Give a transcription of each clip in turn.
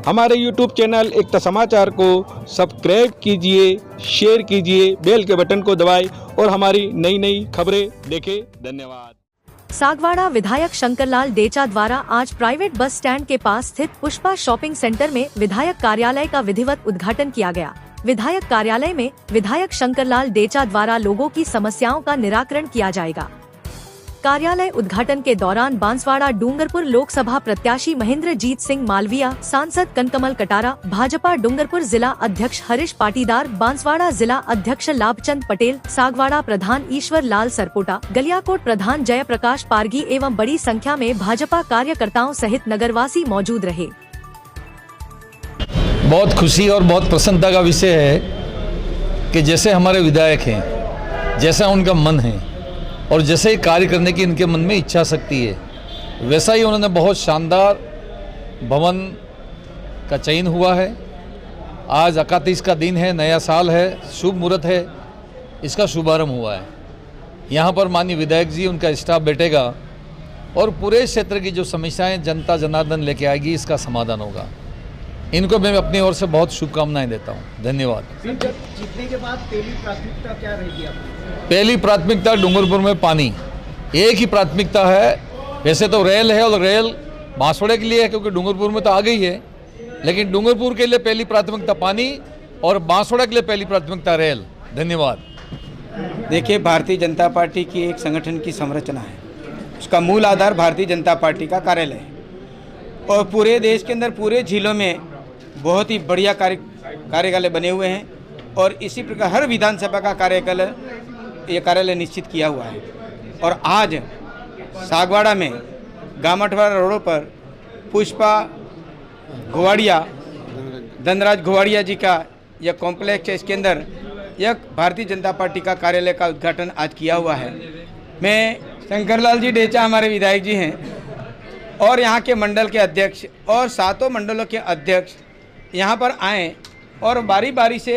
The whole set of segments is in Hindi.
हमारे YouTube चैनल एकता समाचार को सब्सक्राइब कीजिए, शेयर कीजिए, बेल के बटन को दबाएं और हमारी नई नई खबरें देखें। धन्यवाद। सागवाड़ा विधायक शंकरलाल डेचा द्वारा आज प्राइवेट बस स्टैंड के पास स्थित पुष्पा शॉपिंग सेंटर में विधायक कार्यालय का विधिवत उद्घाटन किया गया। विधायक कार्यालय में विधायक शंकरलाल डेचा द्वारा लोगों की समस्याओं का निराकरण किया जाएगा। कार्यालय उद्घाटन के दौरान बांसवाड़ा डूंगरपुर लोकसभा प्रत्याशी महेंद्रजीत सिंह मालविया, सांसद कनकमल कटारा, भाजपा डूंगरपुर जिला अध्यक्ष हरीश पाटीदार, बांसवाड़ा जिला अध्यक्ष लाभचंद पटेल, सागवाड़ा प्रधान ईश्वर लाल सरपोटा, गलियाकोट प्रधान जयप्रकाश पारगी एवं बड़ी संख्या में भाजपा कार्यकर्ताओं सहित नगरवासी मौजूद रहे। बहुत खुशी और बहुत प्रसन्नता का विषय है कि जैसे हमारे विधायक हैं, जैसा उनका मन है और जैसे ही कार्य करने की इनके मन में इच्छा शक्ति है, वैसा ही उन्होंने बहुत शानदार भवन का चयन हुआ है। आज 31 का दिन है, नया साल है, शुभ मुहूर्त है, इसका शुभारंभ हुआ है। यहाँ पर माननीय विधायक जी, उनका स्टाफ बैठेगा और पूरे क्षेत्र की जो समस्याएं जनता जनार्दन लेके आएगी, इसका समाधान होगा। इनको मैं अपनी ओर से बहुत शुभकामनाएं देता हूं। धन्यवाद। जीतने के बाद पहली प्राथमिकता क्या रहेगी आपकी? पहली प्राथमिकता डूंगरपुर में पानी, एक ही प्राथमिकता है। वैसे तो रेल है और रेल बांसवाड़ा के लिए है क्योंकि डूंगरपुर में तो आ गई है, लेकिन डूंगरपुर के लिए पहली प्राथमिकता पानी और बांसवाड़ा के लिए पहली प्राथमिकता रेल। धन्यवाद। देखिए, भारतीय जनता पार्टी की एक संगठन की संरचना है, उसका मूल आधार भारतीय जनता पार्टी का कार्यालय है और पूरे देश के अंदर पूरे जिलों में बहुत ही बढ़िया कार्यालय बने हुए हैं और इसी प्रकार हर विधानसभा का कार्यालय निश्चित किया हुआ है। और आज सागवाड़ा में गामठवाड़ा रोड पर पुष्पा घोवाड़िया, धनराज घोवाड़िया जी का यह कॉम्प्लेक्स है, इसके अंदर यह भारतीय जनता पार्टी का कार्यालय का उद्घाटन आज किया हुआ है। मैं शंकरलाल जी डेचा हमारे विधायक जी हैं और यहाँ के मंडल के अध्यक्ष और 7 मंडलों के अध्यक्ष यहाँ पर आएँ और बारी बारी से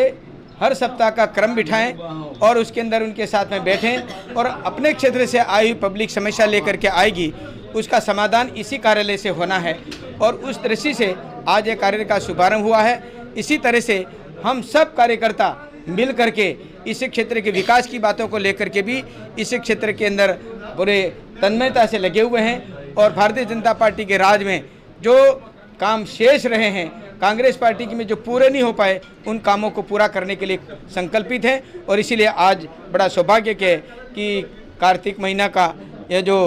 हर सप्ताह का क्रम बिठाएं और उसके अंदर उनके साथ में बैठें और अपने क्षेत्र से आई हुई पब्लिक समस्या लेकर के आएगी, उसका समाधान इसी कार्यालय से होना है। और उस दृष्टि से आज ये कार्यालय का शुभारंभ हुआ है। इसी तरह से हम सब कार्यकर्ता मिल करके इस क्षेत्र के विकास की बातों को लेकर के भी इस क्षेत्र के अंदर पूरे तन्मयता से लगे हुए हैं और भारतीय जनता पार्टी के राज में जो काम शेष रहे हैं, कांग्रेस पार्टी की में जो पूरे नहीं हो पाए, उन कामों को पूरा करने के लिए संकल्पित हैं। और इसीलिए आज बड़ा सौभाग्य के कि कार्तिक महीना का ये जो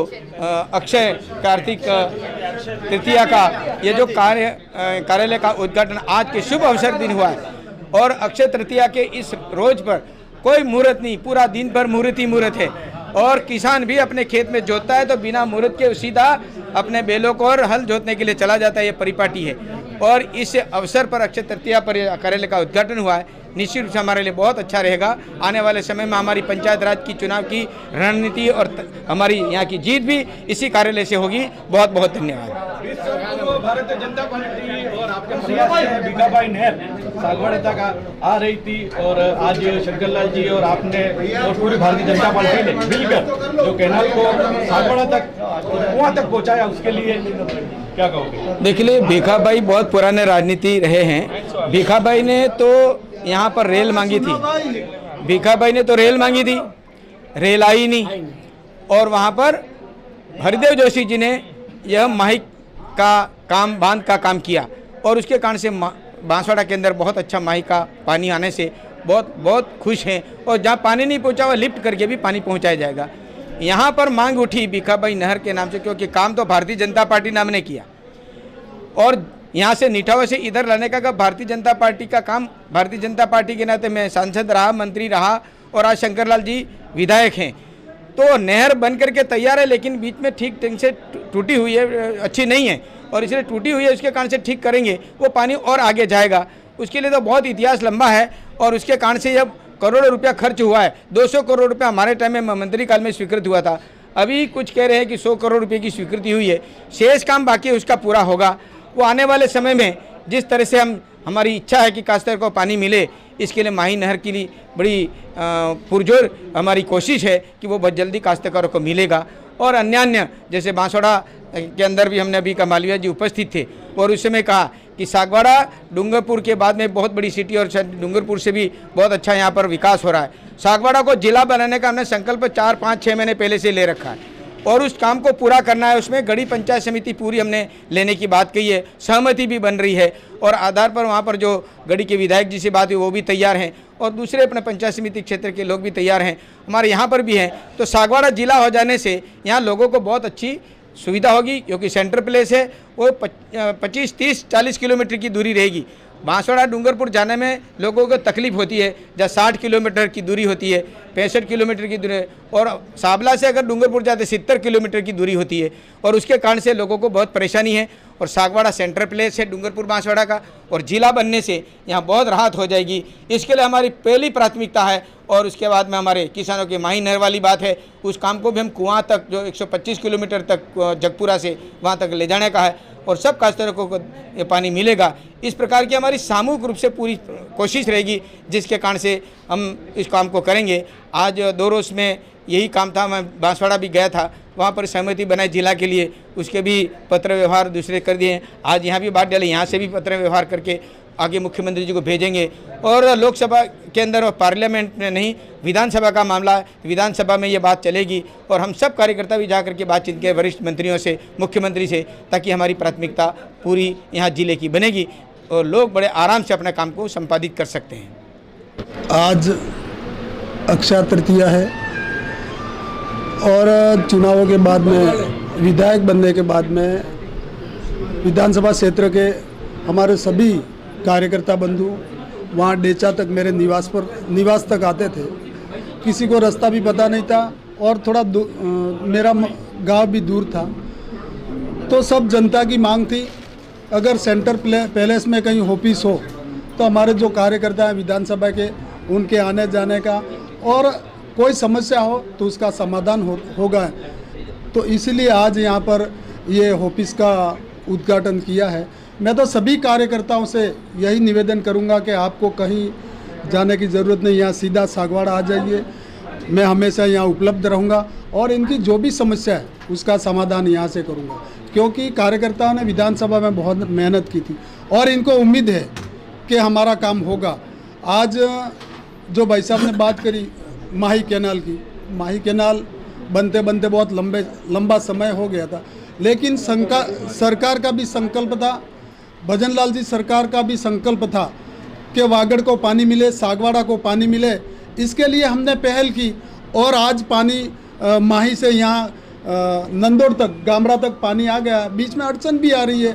अक्षय कार्तिक तृतीया का ये जो कार्यालय का उद्घाटन आज के शुभ अवसर दिन हुआ है। और अक्षय तृतीया के इस रोज पर कोई मुहूर्त नहीं, पूरा दिन भर मुहूर्त ही मुहूर्त है और किसान भी अपने खेत में जोतता है तो बिना मुहूर्त के सीधा अपने बैलों को और हल जोतने के लिए चला जाता है, ये परिपाटी है। और इस अवसर पर अक्षय तृतीया पर कार्यालय का उद्घाटन हुआ है, निश्चित रूप से हमारे लिए बहुत अच्छा रहेगा। आने वाले समय में हमारी पंचायत राज की चुनाव की रणनीति और हमारी यहाँ की जीत भी इसी कार्यालय से होगी। बहुत बहुत धन्यवाद। भारतीय जनता पार्टी और आपके प्रयास भीखाबाई नहर सागवाड़ा तक आ रही थी और आज शंकरलाल जी और आपने और पूरी भारतीय जनता पार्टी ने मिलकर जो कैनाल को सागवाड़ा तक वहाँ तक पहुँचाया, उसके लिए क्या कहोगे? देखिए, भीखाबाई बहुत पुराने राजनीति रहे हैं। भीखाबाई ने तो यहाँ पर रेल मांगी थी, भीखाबाई ने तो रेल मांगी थी, रेल आई नहीं। और वहाँ पर हरिदेव जोशी जी ने यह माहिक का काम, बांध का काम किया और उसके कारण से बांसवाड़ा के अंदर बहुत अच्छा माही का पानी आने से बहुत खुश हैं। और जहाँ पानी नहीं पहुँचा हुआ लिफ्ट करके भी पानी पहुँचाया जाएगा। यहाँ पर मांग उठी भीखाबाई नहर के नाम से, क्योंकि काम तो भारतीय जनता पार्टी नाम ने किया और यहाँ से निठावा से इधर लाने का भारतीय जनता पार्टी का काम। भारतीय जनता पार्टी के नाते मैं सांसद रहा, मंत्री रहा और आज शंकरलाल जी विधायक हैं। तो नहर बन करके तैयार है, लेकिन बीच में ठीक ढंग से टूटी हुई है, अच्छी नहीं है और इसलिए टूटी हुई है, उसके कारण से ठीक करेंगे, वो पानी और आगे जाएगा। उसके लिए तो बहुत इतिहास लंबा है और उसके कारण से जब करोड़ों रुपया खर्च हुआ है, 200 करोड़ रुपया हमारे टाइम में मंत्री काल में स्वीकृत हुआ था। अभी कुछ कह रहे हैं कि 100 करोड़ रुपये की स्वीकृति हुई है, शेष काम बाकी उसका पूरा होगा। वो आने वाले समय में जिस तरह से हमारी इच्छा है कि काश्तकार को पानी मिले, इसके लिए माही नहर के लिए बड़ी पुरजोर हमारी कोशिश है कि वो बहुत जल्दी काश्तकारों को मिलेगा। और अन्य जैसे बांसवाड़ा के अंदर भी हमने अभी का मालविया जी उपस्थित थे और उस समय कहा कि सागवाड़ा डूंगरपुर के बाद में बहुत बड़ी सिटी और डूंगरपुर से भी बहुत अच्छा यहाँ पर विकास हो रहा है। सागवाड़ा को जिला बनाने का हमने संकल्प 4, 5, 6 महीने पहले से ले रखा है और उस काम को पूरा करना है। उसमें गढ़ी पंचायत समिति पूरी हमने लेने की बात कही है, सहमति भी बन रही है और आधार पर वहाँ पर जो गढ़ी के विधायक जी से बात हुई वो भी तैयार हैं और दूसरे अपने पंचायत समिति क्षेत्र के लोग भी तैयार हैं, हमारे यहाँ पर भी हैं। तो सागवाड़ा जिला हो जाने से यहाँ लोगों को बहुत अच्छी सुविधा होगी क्योंकि सेंटर प्लेस है, वो 25, 30, 40 किलोमीटर की दूरी रहेगी। बांसवाड़ा डूंगरपुर जाने में लोगों को तकलीफ होती है, जहाँ 60 किलोमीटर की दूरी होती है, 65 किलोमीटर की दूरी, और साबला से अगर डूंगरपुर जाते 70 किलोमीटर की दूरी होती है और उसके कारण से लोगों को बहुत परेशानी है। और सागवाड़ा सेंटर प्लेस है डूंगरपुर बांसवाड़ा का और जिला बनने से यहाँ बहुत राहत हो जाएगी। इसके लिए हमारी पहली प्राथमिकता है और उसके बाद में हमारे किसानों के माही नहर वाली बात है, उस काम को भी हम कुआं तक जो 125 किलोमीटर तक जगपुरा से वहाँ तक ले जाने का है और सब काश्तकारों को ये पानी मिलेगा। इस प्रकार की हमारी सामूहिक रूप से पूरी कोशिश रहेगी जिसके कारण से हम इस काम को करेंगे। आज 2 रोज में यही काम था, मैं बांसवाड़ा भी गया था, वहाँ पर सहमति बनाई जिला के लिए, उसके भी पत्र व्यवहार दूसरे कर दिए। आज यहाँ भी बात डाले, यहाँ से भी पत्र व्यवहार करके आगे मुख्यमंत्री जी को भेजेंगे। और लोकसभा के अंदर और पार्लियामेंट में नहीं, विधानसभा का मामला है, विधानसभा में ये बात चलेगी और हम सब कार्यकर्ता भी जा करके बातचीत के वरिष्ठ मंत्रियों से, मुख्यमंत्री से, ताकि हमारी प्राथमिकता पूरी यहाँ जिले की बनेगी और लोग बड़े आराम से अपने काम को संपादित कर सकते हैं। आज अक्षय तृतीया है और चुनावों के बाद में, विधायक बनने के बाद में विधानसभा क्षेत्र के हमारे सभी कार्यकर्ता बंधु वहाँ डेचा तक मेरे निवास तक आते थे। किसी को रास्ता भी पता नहीं था और थोड़ा मेरा गांव भी दूर था, तो सब जनता की मांग थी अगर सेंटर पैलेस में कहीं ऑफिस हो तो हमारे जो कार्यकर्ता हैं विधानसभा के, उनके आने जाने का, और कोई समस्या हो तो उसका समाधान होगा। तो इसीलिए आज यहाँ पर ये ऑफिस का उद्घाटन किया है। मैं तो सभी कार्यकर्ताओं से यही निवेदन करूँगा कि आपको कहीं जाने की ज़रूरत नहीं, यहाँ सीधा सागवाड़ा आ जाइए। मैं हमेशा यहाँ उपलब्ध रहूँगा और इनकी जो भी समस्या है उसका समाधान यहाँ से करूँगा, क्योंकि कार्यकर्ताओं ने विधानसभा में बहुत मेहनत की थी और इनको उम्मीद है कि हमारा काम होगा। आज जो भाई साहब ने बात करी माही कैनाल की, माही कैनाल बनते बनते बहुत लंबा समय हो गया था, लेकिन सरकार का भी संकल्प था, भजन लाल जी सरकार का भी संकल्प था कि वागड़ को पानी मिले, सागवाड़ा को पानी मिले। इसके लिए हमने पहल की और आज पानी माही से यहाँ नंदोड़ तक, गामड़ा तक पानी आ गया। बीच में अड़चन भी आ रही है,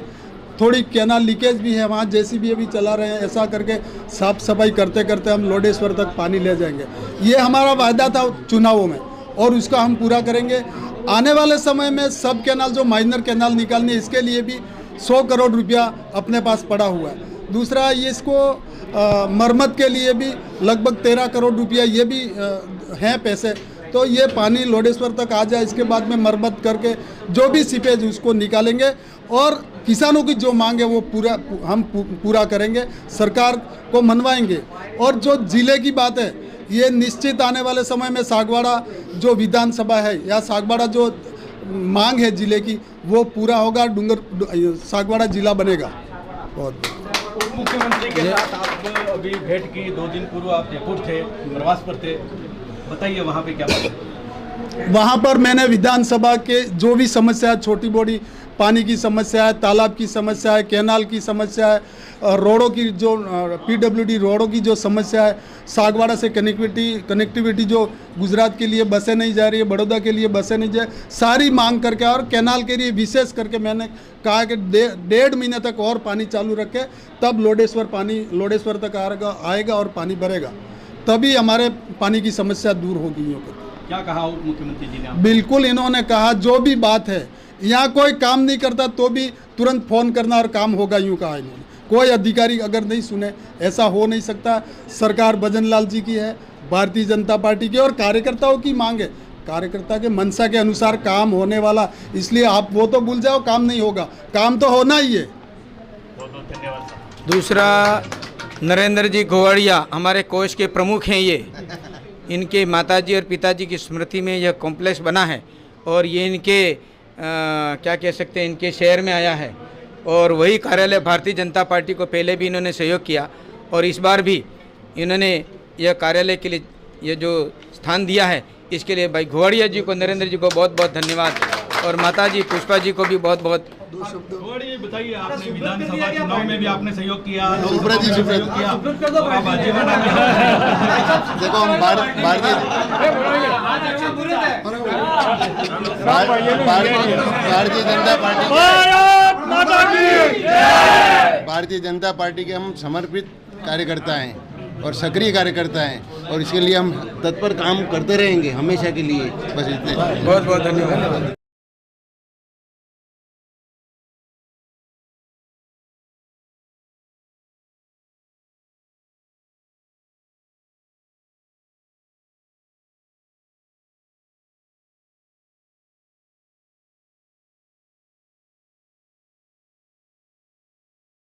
थोड़ी कैनाल लीकेज भी है, वहाँ जेसीबी भी चला रहे हैं। ऐसा करके साफ सफाई करते करते हम लोडेश्वर तक पानी ले जाएंगे। ये हमारा वायदा था चुनावों में और उसका हम पूरा करेंगे। आने वाले समय में सब कैनाल, जो माइनर कैनाल निकालनी है, इसके लिए भी 100 करोड़ रुपया अपने पास पड़ा हुआ है। दूसरा, ये इसको मरम्मत के लिए भी लगभग 13 करोड़ रुपया ये भी हैं पैसे। तो ये पानी लोडेश्वर तक आ जाए, इसके बाद में मरम्मत करके जो भी सीपेज उसको निकालेंगे और किसानों की जो मांग है वो हम पूरा करेंगे, सरकार को मनवाएंगे। और जो जिले की बात है, ये निश्चित आने वाले समय में सागवाड़ा जो विधानसभा है या सागवाड़ा जो मांग है जिले की, वो पूरा होगा, सागवाड़ा जिला बनेगा। बहुत मुख्यमंत्री के साथ आप अभी भेंट की, 2 दिन पूर्व आप जयपुर थे, प्रवास पर थे, बताइए वहाँ पे क्या बात है? वहाँ पर मैंने विधानसभा के जो भी समस्या है, छोटी बड़ी पानी की समस्या है, तालाब की समस्या है, कैनाल की समस्या है, रोडों की जो PWD रोडों की जो समस्या है, सागवाड़ा से कनेक्टिविटी जो गुजरात के लिए बसें नहीं जा रही है, बड़ौदा के लिए बसें नहीं जा, सारी मांग करके, और कैनाल के लिए विशेष करके मैंने कहा कि 1.5 महीने तक और पानी चालू रखे, तब लोडेश्वर तक आएगा और पानी भरेगा, तभी हमारे पानी की समस्या दूर होगी। क्या कहा उप मुख्यमंत्री जी ने? बिल्कुल, इन्होंने कहा जो भी बात है, यहाँ कोई काम नहीं करता तो भी तुरंत फ़ोन करना और काम होगा, यूँ कहा इन्होंने। कोई अधिकारी अगर नहीं सुने, ऐसा हो नहीं सकता। सरकार भजन लाल जी की है, भारतीय जनता पार्टी की, और कार्यकर्ताओं की मांग है, कार्यकर्ता के मनसा के अनुसार काम होने वाला। इसलिए आप वो तो भूल जाओ, काम नहीं होगा, काम तो होना ही है। बहुत धन्यवाद। दूसरा, नरेंद्र जी गोवाड़िया हमारे कोष के प्रमुख हैं। ये इनके माताजी और पिताजी की स्मृति में यह कॉम्प्लेक्स बना है और ये इनके क्या कह सकते हैं, इनके शहर में आया है और वही कार्यालय भारतीय जनता पार्टी को पहले भी इन्होंने सहयोग किया और इस बार भी इन्होंने यह कार्यालय के लिए ये जो स्थान दिया है, इसके लिए भाई घुवाड़िया जी को, नरेंद्र जी को बहुत बहुत धन्यवाद और माता जी पुष्पा जी को भी बहुत बहुत। थोड़ी बताइए, आपने विधानसभा चुनाव में भी आपने सहयोग किया, सहयोग किया, और आप भाजपा में देखो हम भारतीय जनता पार्टी के हम समर्पित कार्यकर्ता हैं और सक्रिय कार्यकर्ता हैं और इसके लिए हम तत्पर काम करते रहेंगे हमेशा के लिए। बस इतने। बहुत बहुत धन्यवाद।